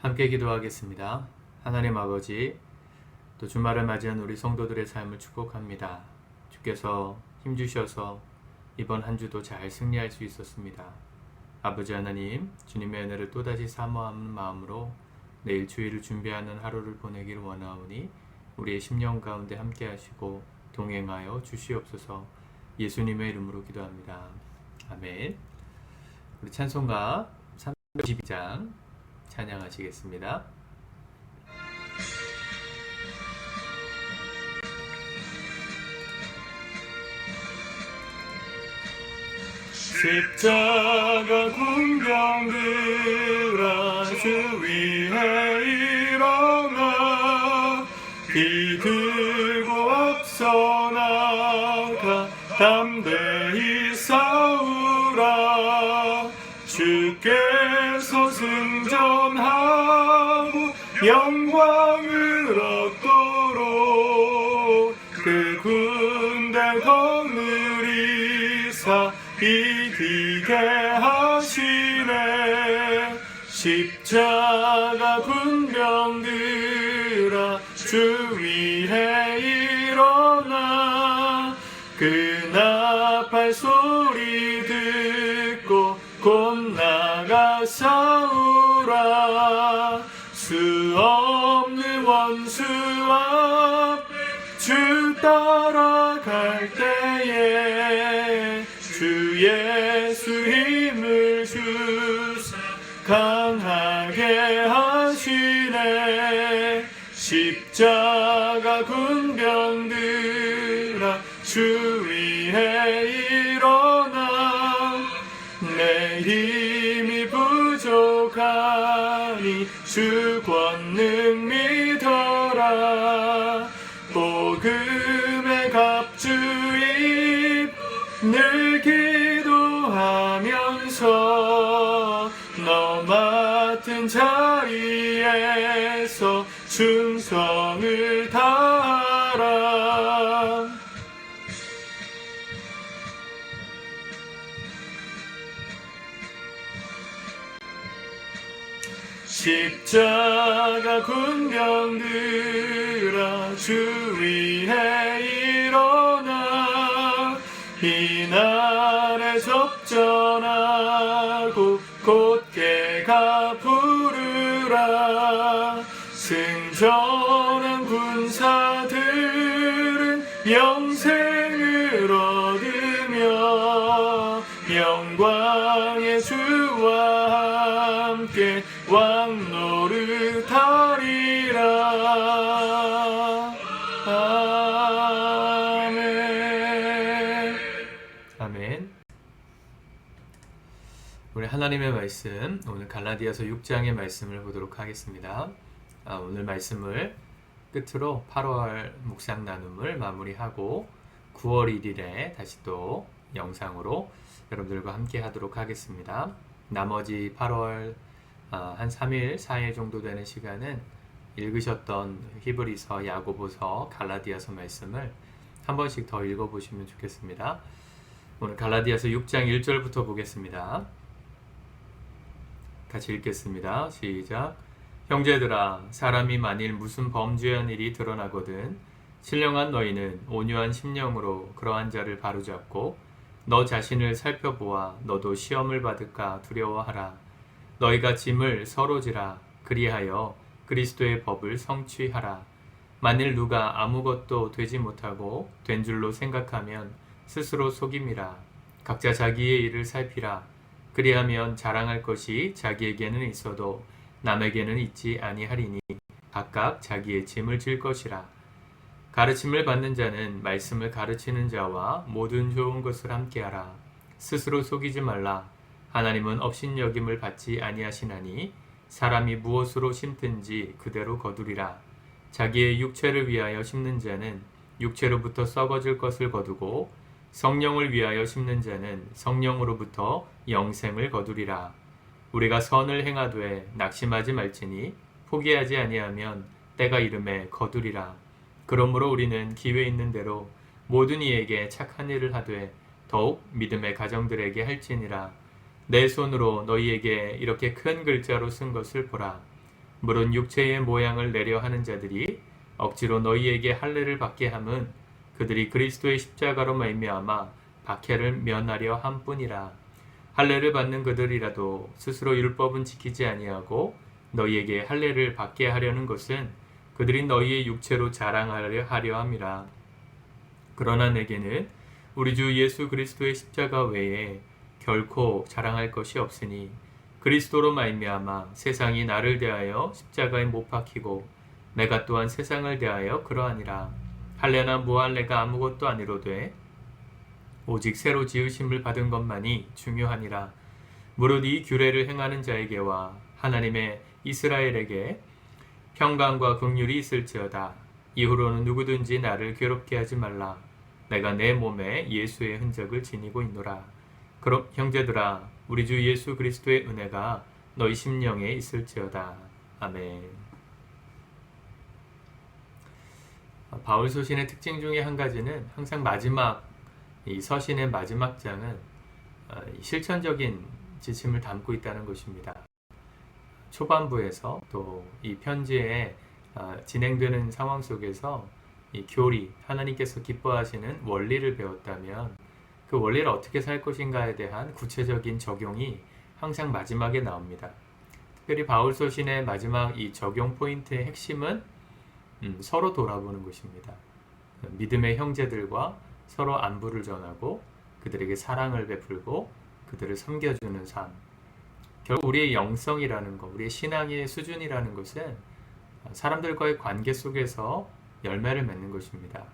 함께 기도하겠습니다. 하나님 아버지, 또 주말을 맞이한 우리 성도들의 삶을 축복합니다. 주께서 힘주셔서 이번 한 주도 잘 승리할 수 있었습니다. 아버지 하나님, 주님의 은혜를 또다시 사모하는 마음으로 내일 주일을 준비하는 하루를 보내기를 원하오니 우리의 심령 가운데 함께 하시고 동행하여 주시옵소서. 예수님의 이름으로 기도합니다. 아멘. 우리 찬송가 312장 찬양하시겠습니다. 십자가 군병들아 주 위에 일어나 비들고 앞서 나가 담대히 싸우라. 주께서 승전하고 영광을 얻도록 그 군대 거느리사 이기게 하시네. 십자가 군병들아 주 위에 일어나 그 나팔 소리 듣고 곧 나가 싸우라. 수 없는 원수 앞 주 따라갈 때에 주 예수 힘을 주사 강하게 하시네. 십자가 군병들아 주 위에 일어나 내 힘이 부족하니 주 권능 믿어라. 복음의 갑주입 늘 기도하면서 너 맡은 자리에서 충성을 다하라. 십자가 군병들아 주 위에 일어나 이날에 접전하고 곧게 가 부르라. 승전한 군사들은 영생을 얻으며 영광의 주와 함께 왕노릇하리라. 아멘. 아멘. 우리 하나님의 말씀, 오늘 갈라디아서 6장의 말씀을 보도록 하겠습니다. 오늘 말씀을 끝으로 8월 묵상 나눔을 마무리하고 9월 1일에 다시 또 영상으로 여러분들과 함께 하도록 하겠습니다. 나머지 8월 한 3일, 4일 정도 되는 시간은 읽으셨던 히브리서, 야고보서, 갈라디아서 말씀을 한 번씩 더 읽어보시면 좋겠습니다. 오늘 갈라디아서 6장 1절부터 보겠습니다. 같이 읽겠습니다. 시작. 형제들아, 사람이 만일 무슨 범죄한 일이 드러나거든 신령한 너희는 온유한 심령으로 그러한 자를 바로잡고 너 자신을 살펴보아 너도 시험을 받을까 두려워하라. 너희가 짐을 서로 지라. 그리하여 그리스도의 법을 성취하라. 만일 누가 아무것도 되지 못하고 된 줄로 생각하면 스스로 속임이라. 각자 자기의 일을 살피라. 그리하면 자랑할 것이 자기에게는 있어도 남에게는 있지 아니하리니 각각 자기의 짐을 질 것이라. 가르침을 받는 자는 말씀을 가르치는 자와 모든 좋은 것을 함께하라. 스스로 속이지 말라. 하나님은 업신여김을 받지 아니하시나니 사람이 무엇으로 심든지 그대로 거두리라. 자기의 육체를 위하여 심는 자는 육체로부터 썩어질 것을 거두고 성령을 위하여 심는 자는 성령으로부터 영생을 거두리라. 우리가 선을 행하되 낙심하지 말지니 포기하지 아니하면 때가 이름에 거두리라. 그러므로 우리는 기회 있는 대로 모든 이에게 착한 일을 하되 더욱 믿음의 가정들에게 할지니라. 내 손으로 너희에게 이렇게 큰 글자로 쓴 것을 보라. 물은 육체의 모양을 내려 하는 자들이 억지로 너희에게 할례를 받게 함은 그들이 그리스도의 십자가로 말미암아 박해를 면하려 함뿐이라. 할례를 받는 그들이라도 스스로 율법은 지키지 아니하고 너희에게 할례를 받게 하려는 것은 그들이 너희의 육체로 자랑하려 함이라. 그러나 내게는 우리 주 예수 그리스도의 십자가 외에 결코 자랑할 것이 없으니 그리스도로 말미암아 세상이 나를 대하여 십자가에 못 박히고 내가 또한 세상을 대하여 그러하니라. 할례나 무할례가 아무것도 아니로되 오직 새로 지으심을 받은 것만이 중요하니라. 무릇 이 규례를 행하는 자에게와 하나님의 이스라엘에게 평강과 긍휼이 있을지어다. 이후로는 누구든지 나를 괴롭게 하지 말라. 내가 내 몸에 예수의 흔적을 지니고 있노라. 그럼 형제들아, 우리 주 예수 그리스도의 은혜가 너희 심령에 있을지어다. 아멘. 바울 서신의 특징 중에 한 가지는 항상 마지막 이 서신의 마지막 장은 실천적인 지침을 담고 있다는 것입니다. 초반부에서 또 이 편지에 진행되는 상황 속에서 이 교리, 하나님께서 기뻐하시는 원리를 배웠다면 그 원리를 어떻게 살 것인가에 대한 구체적인 적용이 항상 마지막에 나옵니다. 특별히 바울 서신의 마지막 이 적용 포인트의 핵심은 서로 돌아보는 것입니다. 믿음의 형제들과 서로 안부를 전하고 그들에게 사랑을 베풀고 그들을 섬겨주는 삶. 결국 우리의 영성이라는 것, 우리의 신앙의 수준이라는 것은 사람들과의 관계 속에서 열매를 맺는 것입니다.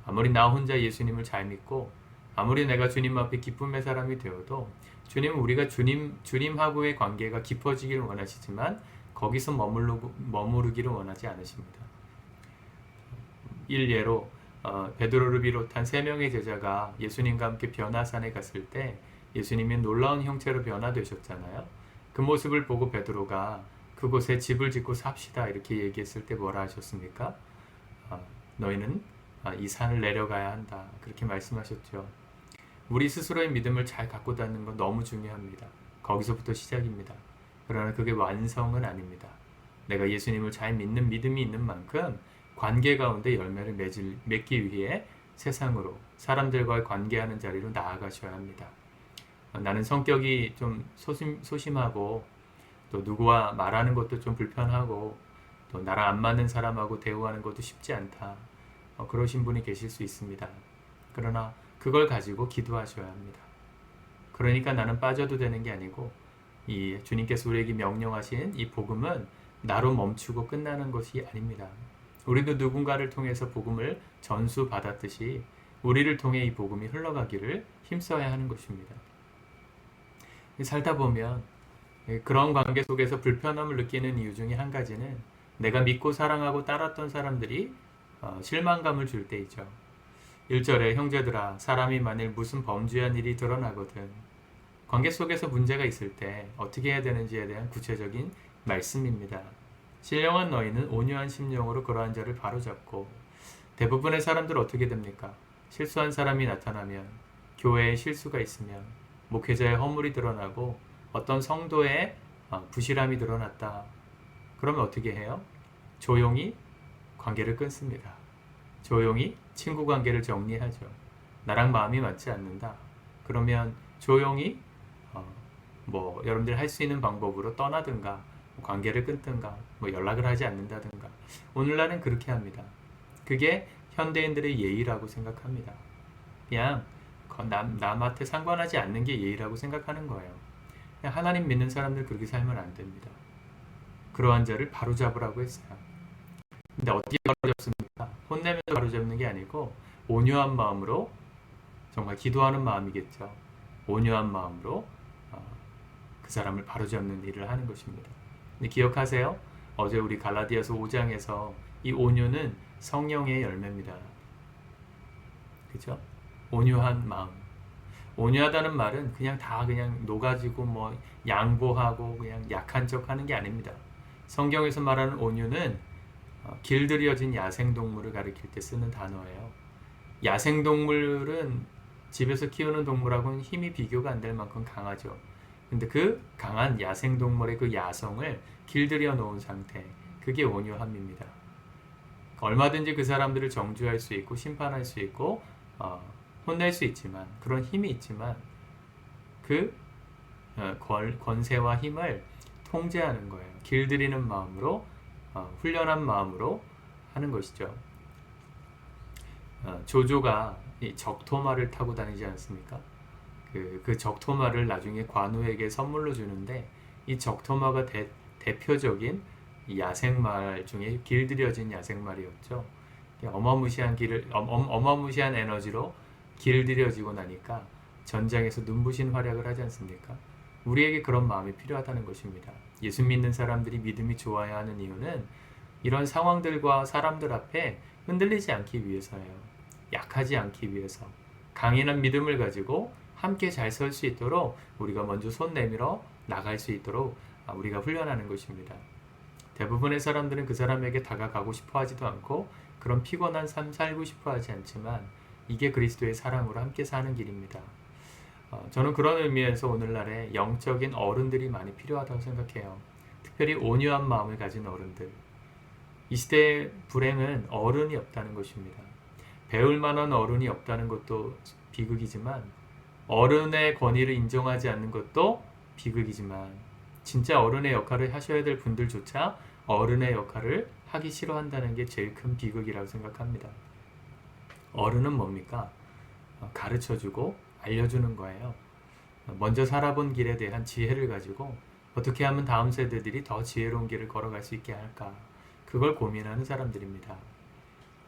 아무리 나 혼자 예수님을 잘 믿고 아무리 내가 주님 앞에 기쁨의 사람이 되어도 주님은 우리가 주님하고의 관계가 깊어지기를 원하시지만 거기서 머무르기를 원하지 않으십니다. 일례로 베드로를 비롯한 3명의 제자가 예수님과 함께 변화산에 갔을 때 예수님이 놀라운 형체로 변화되셨잖아요. 그 모습을 보고 베드로가 그곳에 집을 짓고 삽시다 이렇게 얘기했을 때 뭐라 하셨습니까? 너희는 이 산을 내려가야 한다 그렇게 말씀하셨죠. 우리 스스로의 믿음을 잘 갖고 닿는 건 너무 중요합니다. 거기서부터 시작입니다. 그러나 그게 완성은 아닙니다. 내가 예수님을 잘 믿는 믿음이 있는 만큼 관계 가운데 열매를 맺기 위해 세상으로 사람들과의 관계하는 자리로 나아가셔야 합니다. 나는 성격이 좀 소심하고 또 누구와 말하는 것도 좀 불편하고 또 나랑 안 맞는 사람하고 대우하는 것도 쉽지 않다. 그러신 분이 계실 수 있습니다. 그러나 그걸 가지고 기도하셔야 합니다. 그러니까 나는 빠져도 되는 게 아니고 이 주님께서 우리에게 명령하신 이 복음은 나로 멈추고 끝나는 것이 아닙니다. 우리도 누군가를 통해서 복음을 전수받았듯이 우리를 통해 이 복음이 흘러가기를 힘써야 하는 것입니다. 살다 보면 그런 관계 속에서 불편함을 느끼는 이유 중에 한 가지는 내가 믿고 사랑하고 따랐던 사람들이 실망감을 줄 때이죠. 1절에 형제들아 사람이 만일 무슨 범죄한 일이 드러나거든 관계 속에서 문제가 있을 때 어떻게 해야 되는지에 대한 구체적인 말씀입니다. 신령한 너희는 온유한 심령으로 그러한 자를 바로잡고 대부분의 사람들 어떻게 됩니까? 실수한 사람이 나타나면 교회에 실수가 있으면 목회자의 허물이 드러나고 어떤 성도의 부실함이 드러났다. 그러면 어떻게 해요? 조용히 관계를 끊습니다. 조용히 친구 관계를 정리하죠. 나랑 마음이 맞지 않는다. 그러면 조용히 여러분들 할 수 있는 방법으로 떠나든가 관계를 끊든가 연락을 하지 않는다든가 오늘날은 그렇게 합니다. 그게 현대인들의 예의라고 생각합니다. 그냥 남한테 상관하지 않는 게 예의라고 생각하는 거예요. 그냥 하나님 믿는 사람들 그렇게 살면 안 됩니다. 그러한 자를 바로잡으라고 했어요. 근데 어떻게 바로잡습니까? 혼내면서 바로잡는 게 아니고 온유한 마음으로 정말 기도하는 마음이겠죠. 온유한 마음으로 그 사람을 바로잡는 일을 하는 것입니다. 근데 기억하세요. 어제 우리 갈라디아서 5장에서 이 온유는 성령의 열매입니다. 그죠? 온유한 마음. 온유하다는 말은 그냥 녹아지고 양보하고 그냥 약한 척 하는 게 아닙니다. 성경에서 말하는 온유는 길들여진 야생동물을 가리킬 때 쓰는 단어예요. 야생동물은 집에서 키우는 동물하고는 힘이 비교가 안 될 만큼 강하죠. 근데 그 강한 야생동물의 그 야성을 길들여 놓은 상태, 그게 온유함입니다. 얼마든지 그 사람들을 정죄할 수 있고 심판할 수 있고 혼낼 수 있지만, 그런 힘이 있지만 그 권세와 힘을 통제하는 거예요. 길들이는 마음으로, 훈련한 마음으로 하는 것이죠. 조조가 이 적토마를 타고 다니지 않습니까? 그 적토마를 나중에 관우에게 선물로 주는데, 이 적토마가 대표적인 야생말 중에 길들여진 야생말이었죠. 어마무시한 에너지로 길들여지고 나니까 전장에서 눈부신 활약을 하지 않습니까? 우리에게 그런 마음이 필요하다는 것입니다. 예수 믿는 사람들이 믿음이 좋아야 하는 이유는 이런 상황들과 사람들 앞에 흔들리지 않기 위해서예요. 약하지 않기 위해서. 강인한 믿음을 가지고 함께 잘 설 수 있도록 우리가 먼저 손 내밀어 나갈 수 있도록 우리가 훈련하는 것입니다. 대부분의 사람들은 그 사람에게 다가가고 싶어 하지도 않고 그런 피곤한 삶 살고 싶어 하지 않지만, 이게 그리스도의 사랑으로 함께 사는 길입니다. 저는 그런 의미에서 오늘날에 영적인 어른들이 많이 필요하다고 생각해요. 특별히 온유한 마음을 가진 어른들. 이 시대의 불행은 어른이 없다는 것입니다. 배울 만한 어른이 없다는 것도 비극이지만, 어른의 권위를 인정하지 않는 것도 비극이지만, 진짜 어른의 역할을 하셔야 될 분들조차 어른의 역할을 하기 싫어한다는 게 제일 큰 비극이라고 생각합니다. 어른은 뭡니까? 가르쳐주고 알려주는 거예요. 먼저 살아본 길에 대한 지혜를 가지고 어떻게 하면 다음 세대들이 더 지혜로운 길을 걸어갈 수 있게 할까, 그걸 고민하는 사람들입니다.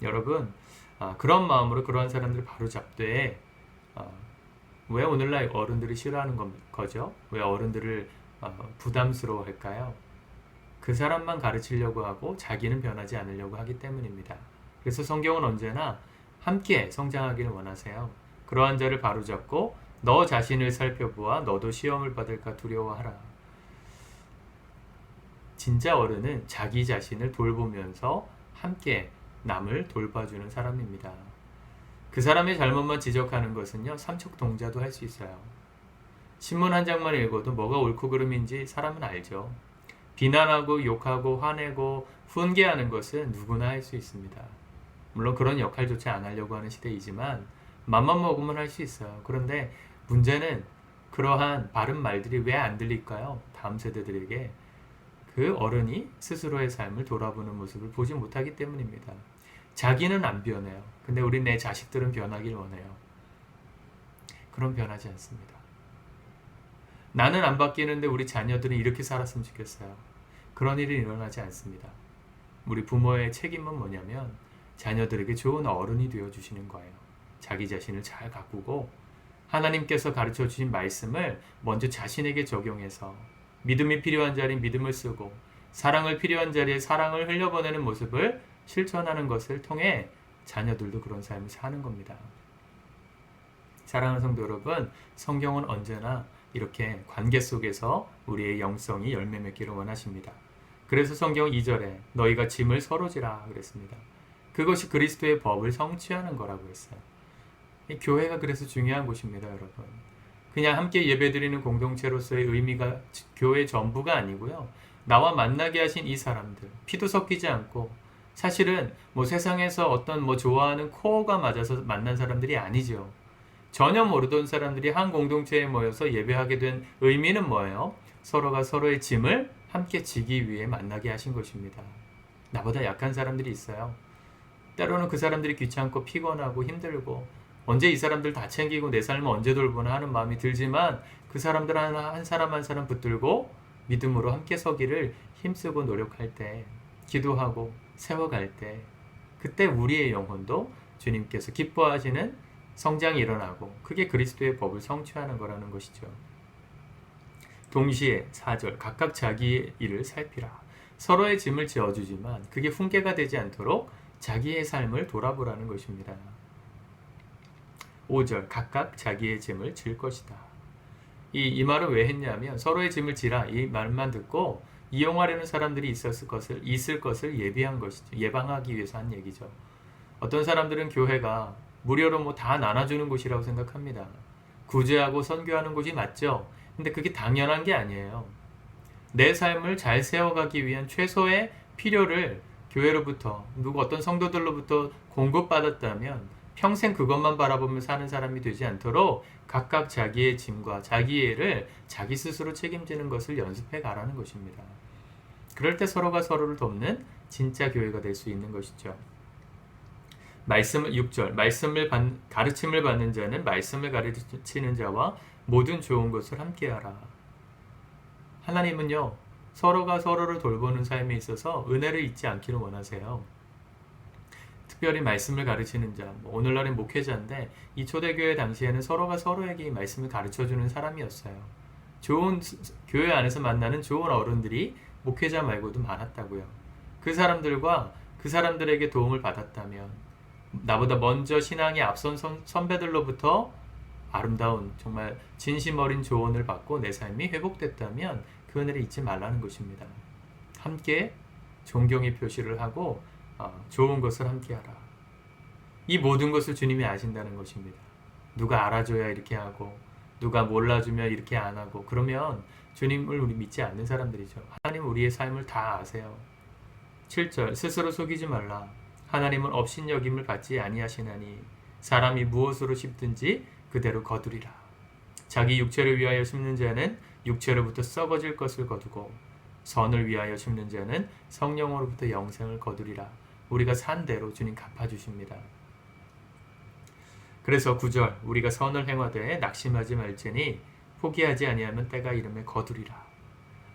여러분, 그런 마음으로 그러한 사람들을 바로 잡되, 왜 오늘날 어른들이 싫어하는 거죠? 왜 어른들을 부담스러워 할까요? 그 사람만 가르치려고 하고 자기는 변하지 않으려고 하기 때문입니다. 그래서 성경은 언제나 함께 성장하기를 원하세요. 그러한 자를 바로잡고 너 자신을 살펴보아 너도 시험을 받을까 두려워하라. 진짜 어른은 자기 자신을 돌보면서 함께 남을 돌봐주는 사람입니다. 그 사람의 잘못만 지적하는 것은요, 삼척동자도 할 수 있어요. 신문 한 장만 읽어도 뭐가 옳고 그름인지 사람은 알죠. 비난하고 욕하고 화내고 훈계하는 것은 누구나 할 수 있습니다. 물론 그런 역할조차 안 하려고 하는 시대이지만 맘만 먹으면 할 수 있어요. 그런데 문제는 그러한 바른 말들이 왜 안 들릴까요? 다음 세대들에게 그 어른이 스스로의 삶을 돌아보는 모습을 보지 못하기 때문입니다. 자기는 안 변해요. 근데 우리 내 자식들은 변하길 원해요. 그럼 변하지 않습니다. 나는 안 바뀌는데 우리 자녀들은 이렇게 살았으면 좋겠어요. 그런 일이 일어나지 않습니다. 우리 부모의 책임은 뭐냐면 자녀들에게 좋은 어른이 되어주시는 거예요. 자기 자신을 잘 가꾸고 하나님께서 가르쳐 주신 말씀을 먼저 자신에게 적용해서, 믿음이 필요한 자리에 믿음을 쓰고 사랑을 필요한 자리에 사랑을 흘려보내는 모습을 실천하는 것을 통해 자녀들도 그런 삶을 사는 겁니다. 사랑하는 성도 여러분, 성경은 언제나 이렇게 관계 속에서 우리의 영성이 열매 맺기를 원하십니다. 그래서 성경 2절에 너희가 짐을 서로 지라 그랬습니다. 그것이 그리스도의 법을 성취하는 거라고 했어요. 교회가 그래서 중요한 곳입니다, 여러분. 그냥 함께 예배드리는 공동체로서의 의미가 교회 전부가 아니고요. 나와 만나게 하신 이 사람들, 피도 섞이지 않고 사실은 세상에서 어떤 좋아하는 코어가 맞아서 만난 사람들이 아니죠. 전혀 모르던 사람들이 한 공동체에 모여서 예배하게 된 의미는 뭐예요? 서로가 서로의 짐을 함께 지기 위해 만나게 하신 것입니다. 나보다 약한 사람들이 있어요. 때로는 그 사람들이 귀찮고 피곤하고 힘들고 언제 이 사람들 다 챙기고 내 삶을 언제 돌보나 하는 마음이 들지만, 그 사람들 한 사람 한 사람 붙들고 믿음으로 함께 서기를 힘쓰고 노력할 때, 기도하고 세워갈 때, 그때 우리의 영혼도 주님께서 기뻐하시는 성장이 일어나고, 그게 그리스도의 법을 성취하는 거라는 것이죠. 동시에 4절 각각 자기의 일을 살피라. 서로의 짐을 지어주지만 그게 훈계가 되지 않도록 자기의 삶을 돌아보라는 것입니다. 5절 각각 자기의 짐을 질 것이다. 이 말을 왜 했냐면 서로의 짐을 지라 이 말만 듣고 이용하려는 사람들이 있을 것을 예비한 것이죠. 예방하기 위해서 한 얘기죠. 어떤 사람들은 교회가 무료로 다 나눠주는 곳이라고 생각합니다. 구제하고 선교하는 곳이 맞죠. 근데 그게 당연한 게 아니에요. 내 삶을 잘 세워가기 위한 최소의 필요를 교회로부터 누구 어떤 성도들로부터 공급받았다면 평생 그것만 바라보며 사는 사람이 되지 않도록 각각 자기의 짐과 자기의 일을 자기 스스로 책임지는 것을 연습해 가라는 것입니다. 그럴 때 서로가 서로를 돕는 진짜 교회가 될 수 있는 것이죠. 말씀을 6절 가르침을 받는 자는 말씀을 가르치는 자와 모든 좋은 것을 함께하라. 하나님은요, 서로가 서로를 돌보는 삶에 있어서 은혜를 잊지 않기를 원하세요. 특별히 말씀을 가르치는 자, 오늘날의 목회자인데 이 초대교회 당시에는 서로가 서로에게 이 말씀을 가르쳐주는 사람이었어요. 좋은 교회 안에서 만나는 좋은 어른들이 목회자 말고도 많았다고요. 그 사람들과 그 사람들에게 도움을 받았다면, 나보다 먼저 신앙에 앞선 선배들로부터 아름다운 정말 진심 어린 조언을 받고 내 삶이 회복됐다면 그 은혜를 잊지 말라는 것입니다. 함께 존경의 표시를 하고 좋은 것을 함께하라. 이 모든 것을 주님이 아신다는 것입니다. 누가 알아줘야 이렇게 하고 누가 몰라주면 이렇게 안 하고, 그러면 주님을 우리 믿지 않는 사람들이죠. 하나님은 우리의 삶을 다 아세요. 7절 스스로 속이지 말라. 하나님은 업신여김을 받지 아니하시나니 사람이 무엇으로 심든지 그대로 거두리라. 자기 육체를 위하여 심는 자는 육체로부터 썩어질 것을 거두고 선을 위하여 심는 자는 성령으로부터 영생을 거두리라. 우리가 산 대로 주님 갚아주십니다. 그래서 9절 우리가 선을 행하되 낙심하지 말지니 포기하지 아니하면 때가 이름에 거두리라.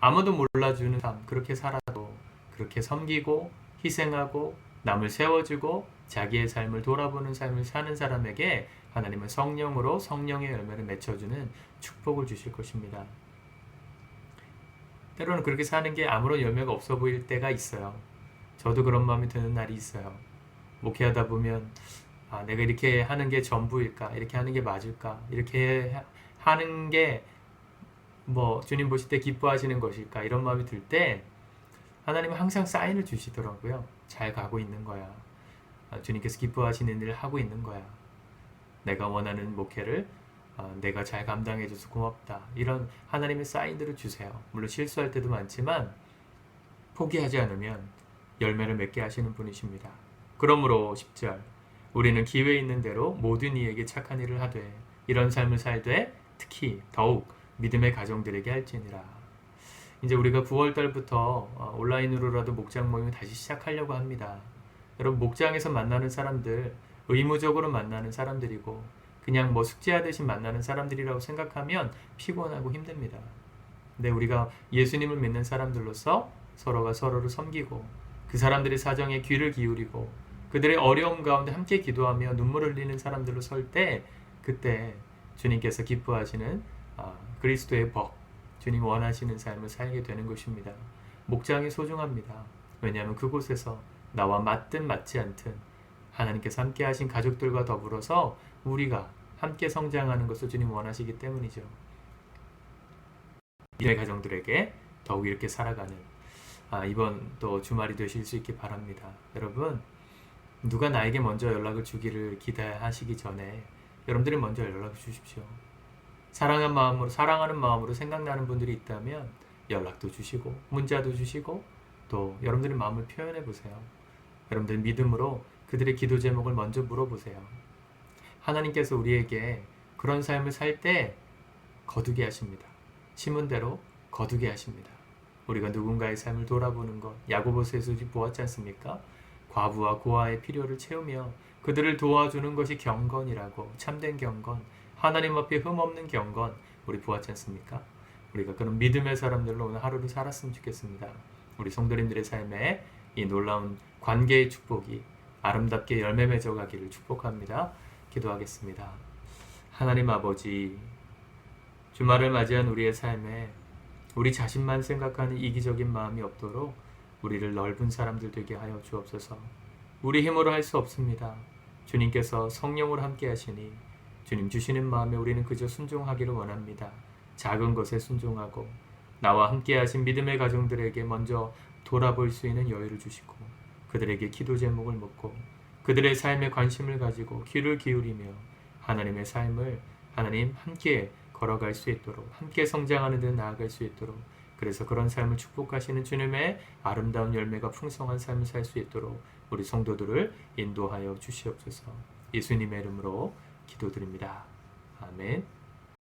아무도 몰라주는 삶, 그렇게 살아도 그렇게 섬기고 희생하고 남을 세워주고 자기의 삶을 돌아보는 삶을 사는 사람에게 하나님은 성령으로 성령의 열매를 맺혀주는 축복을 주실 것입니다. 때로는 그렇게 사는 게 아무런 열매가 없어 보일 때가 있어요. 저도 그런 마음이 드는 날이 있어요. 목회하다 보면 내가 이렇게 하는 게 전부일까? 이렇게 하는 게 맞을까? 이렇게 하는 게 주님 보실 때 기뻐하시는 것일까? 이런 마음이 들 때 하나님은 항상 사인을 주시더라고요. 잘 가고 있는 거야. 주님께서 기뻐하시는 일을 하고 있는 거야. 내가 원하는 목회를 내가 잘 감당해줘서 고맙다. 이런 하나님의 사인들을 주세요. 물론 실수할 때도 많지만 포기하지 않으면 열매를 맺게 하시는 분이십니다. 그러므로 10절 우리는 기회 있는 대로 모든 이에게 착한 일을 하되 이런 삶을 살되 특히 더욱 믿음의 가정들에게 할지니라. 이제 우리가 9월달부터 온라인으로라도 목장 모임을 다시 시작하려고 합니다. 여러분, 목장에서 만나는 사람들 의무적으로 만나는 사람들이고 그냥 숙제하듯이 만나는 사람들이라고 생각하면 피곤하고 힘듭니다. 근데 우리가 예수님을 믿는 사람들로서 서로가 서로를 섬기고 그 사람들의 사정에 귀를 기울이고 그들의 어려움 가운데 함께 기도하며 눈물을 흘리는 사람들로 설 때, 그때 주님께서 기뻐하시는 그리스도의 복, 주님 원하시는 삶을 살게 되는 것입니다. 목장이 소중합니다. 왜냐하면 그곳에서 나와 맞든 맞지 않든 하나님께서 함께 하신 가족들과 더불어서 우리가 함께 성장하는 것을 주님 원하시기 때문이죠. 이의 가정들에게 더욱 이렇게 살아가는 이번 또 주말이 되실 수 있기 바랍니다. 여러분, 누가 나에게 먼저 연락을 주기를 기대하시기 전에 여러분들이 먼저 연락을 주십시오. 사랑하는 마음으로 생각나는 분들이 있다면 연락도 주시고 문자도 주시고 또 여러분들의 마음을 표현해 보세요. 여러분들 믿음으로 그들의 기도 제목을 먼저 물어보세요. 하나님께서 우리에게 그런 삶을 살 때 거두게 하십니다. 심은 대로 거두게 하십니다. 우리가 누군가의 삶을 돌아보는 것, 야고보서에서 보았지 않습니까? 과부와 고아의 필요를 채우며 그들을 도와주는 것이 경건이라고, 참된 경건, 하나님 앞에 흠없는 경건, 우리 보았지 않습니까? 우리가 그런 믿음의 사람들로 오늘 하루를 살았으면 좋겠습니다. 우리 성도님들의 삶에 이 놀라운 관계의 축복이 아름답게 열매 맺어가기를 축복합니다. 기도하겠습니다. 하나님 아버지, 주말을 맞이한 우리의 삶에 우리 자신만 생각하는 이기적인 마음이 없도록 우리를 넓은 사람들 되게 하여 주옵소서. 우리 힘으로 할 수 없습니다. 주님께서 성령으로 함께 하시니 주님 주시는 마음에 우리는 그저 순종하기를 원합니다. 작은 것에 순종하고 나와 함께 하신 믿음의 가정들에게 먼저 돌아볼 수 있는 여유를 주시고 그들에게 기도 제목을 묻고 그들의 삶에 관심을 가지고 귀를 기울이며 하나님의 삶을 하나님 함께 걸어갈 수 있도록, 함께 성장하는 데 나아갈 수 있도록 그래서 그런 삶을 축복하시는 주님의 아름다운 열매가 풍성한 삶을 살 수 있도록 우리 성도들을 인도하여 주시옵소서. 예수님의 이름으로 기도드립니다. 아멘.